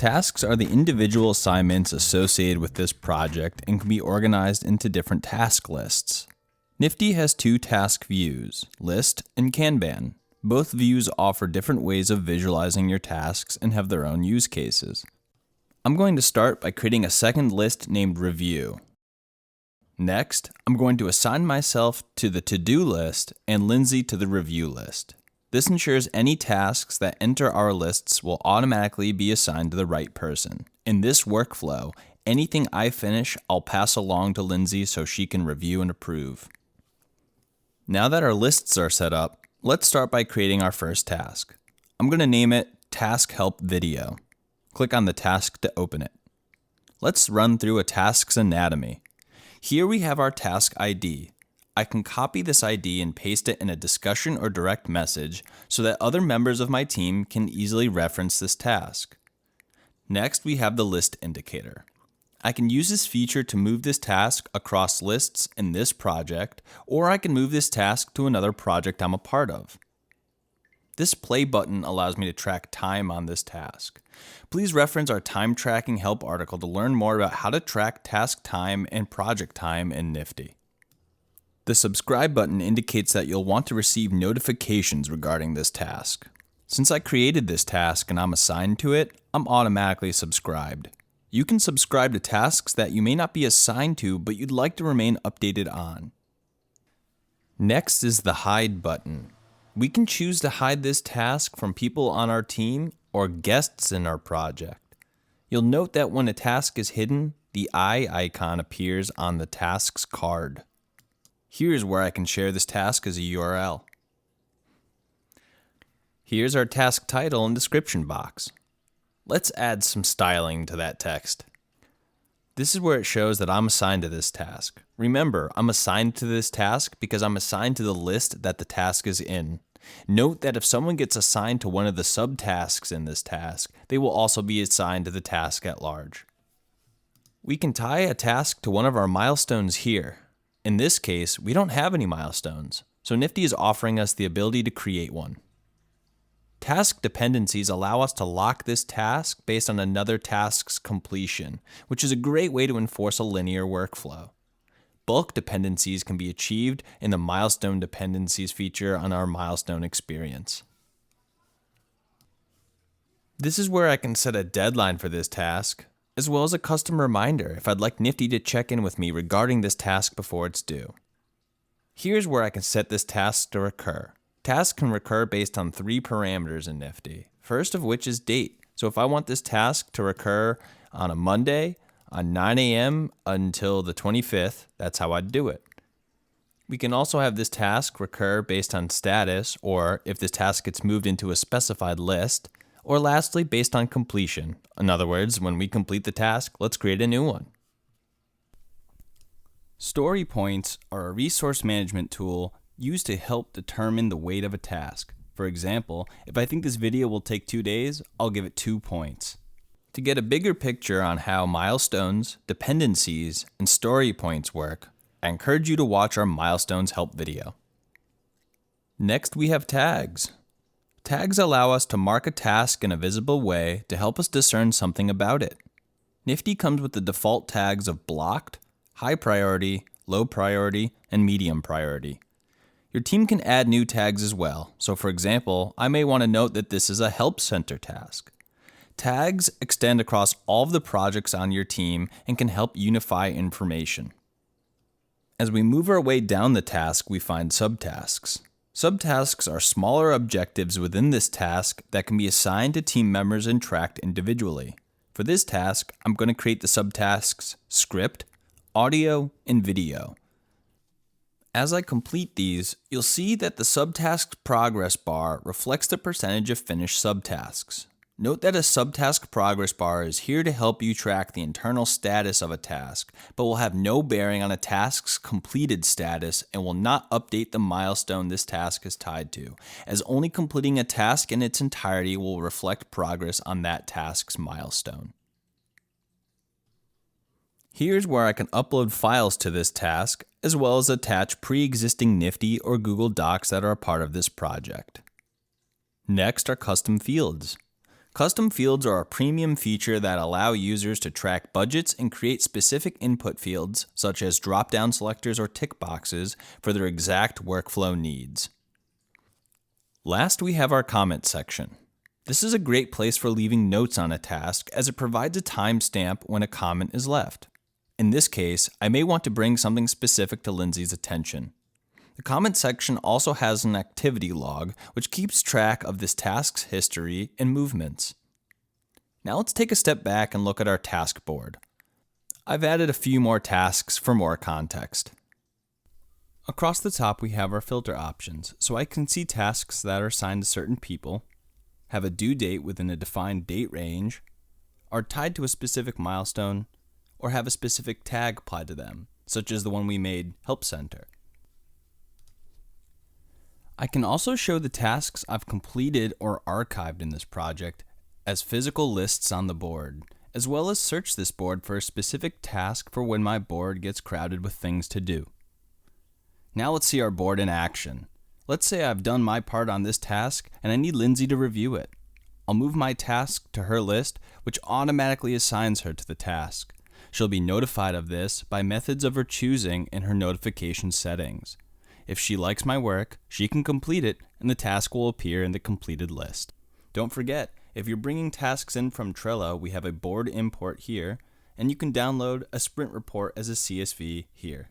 Tasks are the individual assignments associated with this project and can be organized into different task lists. Nifty has two task views, List and Kanban. Both views offer different ways of visualizing your tasks and have their own use cases. I'm going to start by creating a second list named Review. Next, I'm going to assign myself to the to-do list and Lindsay to the review list. This ensures any tasks that enter our lists will automatically be assigned to the right person. In this workflow, anything I finish, I'll pass along to Lindsay so she can review and approve. Now that our lists are set up, let's start by creating our first task. I'm going to name it Task Help Video. Click on the task to open it. Let's run through a task's anatomy. Here we have our task ID. I can copy this ID and paste it in a discussion or direct message so that other members of my team can easily reference this task. Next, we have the list indicator. I can use this feature to move this task across lists in this project, or I can move this task to another project I'm a part of. This play button allows me to track time on this task. Please reference our time tracking help article to learn more about how to track task time and project time in Nifty. The subscribe button indicates that you'll want to receive notifications regarding this task. Since I created this task and I'm assigned to it, I'm automatically subscribed. You can subscribe to tasks that you may not be assigned to, but you'd like to remain updated on. Next is the hide button. We can choose to hide this task from people on our team or guests in our project. You'll note that when a task is hidden, the eye icon appears on the task's card. Here's where I can share this task as a URL. Here's our task title and description box. Let's add some styling to that text. This is where it shows that I'm assigned to this task. Remember, I'm assigned to this task because I'm assigned to the list that the task is in. Note that if someone gets assigned to one of the subtasks in this task, they will also be assigned to the task at large. We can tie a task to one of our milestones here. In this case, we don't have any milestones, so Nifty is offering us the ability to create one. Task dependencies allow us to lock this task based on another task's completion, which is a great way to enforce a linear workflow. Bulk dependencies can be achieved in the Milestone Dependencies feature on our Milestone experience. This is where I can set a deadline for this task, as well as a custom reminder if I'd like Nifty to check in with me regarding this task before it's due. Here's where I can set this task to recur. Tasks can recur based on 3 parameters in Nifty, first of which is date. So if I want this task to recur on a Monday, on 9 a.m. until the 25th, that's how I'd do it. We can also have this task recur based on status, or if this task gets moved into a specified list, or lastly, based on completion. In other words, when we complete the task, let's create a new one. Story points are a resource management tool used to help determine the weight of a task. For example, if I think this video will take 2 days, I'll give it 2 points. To get a bigger picture on how milestones, dependencies, and story points work, I encourage you to watch our Milestones Help video. Next, we have tags. Tags allow us to mark a task in a visible way to help us discern something about it. Nifty comes with the default tags of blocked, high priority, low priority, and medium priority. Your team can add new tags as well. So for example, I may want to note that this is a help center task. Tags extend across all of the projects on your team and can help unify information. As we move our way down the task, we find subtasks. Subtasks are smaller objectives within this task that can be assigned to team members and tracked individually. For this task, I'm going to create the subtasks script, audio, and video. As I complete these, you'll see that the subtask progress bar reflects the percentage of finished subtasks. Note that a subtask progress bar is here to help you track the internal status of a task, but will have no bearing on a task's completed status and will not update the milestone this task is tied to, as only completing a task in its entirety will reflect progress on that task's milestone. Here's where I can upload files to this task, as well as attach pre-existing Nifty or Google Docs that are a part of this project. Next are custom fields. Custom fields are a premium feature that allow users to track budgets and create specific input fields, such as drop-down selectors or tick boxes, for their exact workflow needs. Last, we have our comment section. This is a great place for leaving notes on a task, as it provides a timestamp when a comment is left. In this case, I may want to bring something specific to Lindsay's attention. The comment section also has an activity log, which keeps track of this task's history and movements. Now let's take a step back and look at our task board. I've added a few more tasks for more context. Across the top, we have our filter options, so I can see tasks that are assigned to certain people, have a due date within a defined date range, are tied to a specific milestone, or have a specific tag applied to them, such as the one we made, Help Center. I can also show the tasks I've completed or archived in this project as physical lists on the board, as well as search this board for a specific task for when my board gets crowded with things to do. Now let's see our board in action. Let's say I've done my part on this task and I need Lindsay to review it. I'll move my task to her list, which automatically assigns her to the task. She'll be notified of this by methods of her choosing in her notification settings. If she likes my work, she can complete it and the task will appear in the completed list. Don't forget, if you're bringing tasks in from Trello, we have a board import here, and you can download a sprint report as a CSV here.